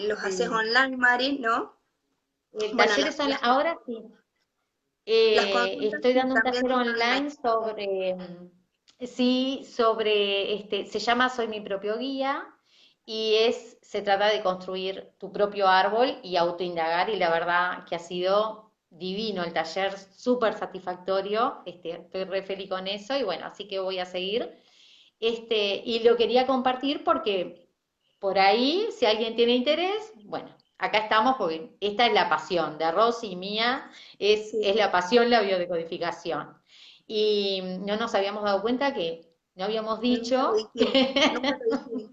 [SPEAKER 1] Los haces
[SPEAKER 2] Sí.
[SPEAKER 1] online, Mari, ¿no? Bueno,
[SPEAKER 2] Talleres online, ahora sí.
[SPEAKER 1] las consultas
[SPEAKER 2] Estoy
[SPEAKER 1] sí,
[SPEAKER 2] dando un
[SPEAKER 1] también
[SPEAKER 2] taller
[SPEAKER 1] son online.
[SPEAKER 2] online sobre, sí, sobre, se llama Soy mi propio guía y se trata de construir tu propio árbol y autoindagar y la verdad que ha sido divino el taller, súper satisfactorio, estoy re feliz con eso y bueno, así que voy a seguir. Y lo quería compartir porque por ahí, si alguien tiene interés, bueno, acá estamos porque esta es la pasión de Rosy y mía,
[SPEAKER 1] Sí,
[SPEAKER 2] es la pasión la biodecodificación. Y no nos habíamos dado cuenta que no habíamos
[SPEAKER 1] nunca lo
[SPEAKER 2] dicho
[SPEAKER 1] dijimos, nunca
[SPEAKER 2] que
[SPEAKER 1] lo dijimos.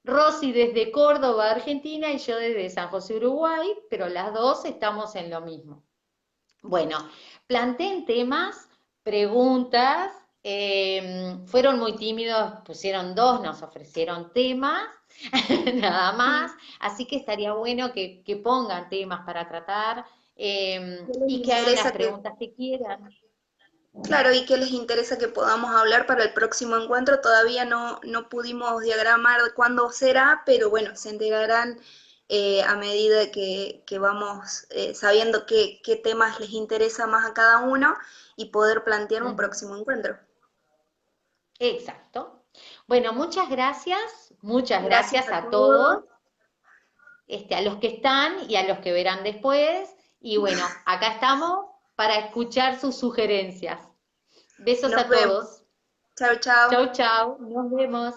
[SPEAKER 2] Rosy desde Córdoba, Argentina, y yo desde San José, Uruguay, pero las dos estamos en lo mismo. Bueno, planteen temas, preguntas, fueron muy tímidos, pusieron dos, nos ofrecieron temas, nada más, así que estaría bueno que pongan temas para tratar
[SPEAKER 1] ¿Qué les
[SPEAKER 2] y que hagan las
[SPEAKER 1] interesa que,
[SPEAKER 2] preguntas que quieran.
[SPEAKER 1] claro, y qué les interesa que podamos hablar para el próximo encuentro? Todavía no pudimos diagramar cuándo será, pero bueno, se enterarán a medida que vamos sabiendo qué temas les interesa más a cada uno y poder plantear un
[SPEAKER 2] Ujú,
[SPEAKER 1] próximo encuentro.
[SPEAKER 2] exacto. Bueno, muchas
[SPEAKER 1] Gracias
[SPEAKER 2] gracias
[SPEAKER 1] a
[SPEAKER 2] a
[SPEAKER 1] todos.
[SPEAKER 2] todos, a los que están y a los que verán después. Y bueno, acá estamos para escuchar sus sugerencias. Besos
[SPEAKER 1] Nos
[SPEAKER 2] a
[SPEAKER 1] vemos.
[SPEAKER 2] todos.
[SPEAKER 1] Chao, chao.
[SPEAKER 2] Chau, chau. Nos vemos.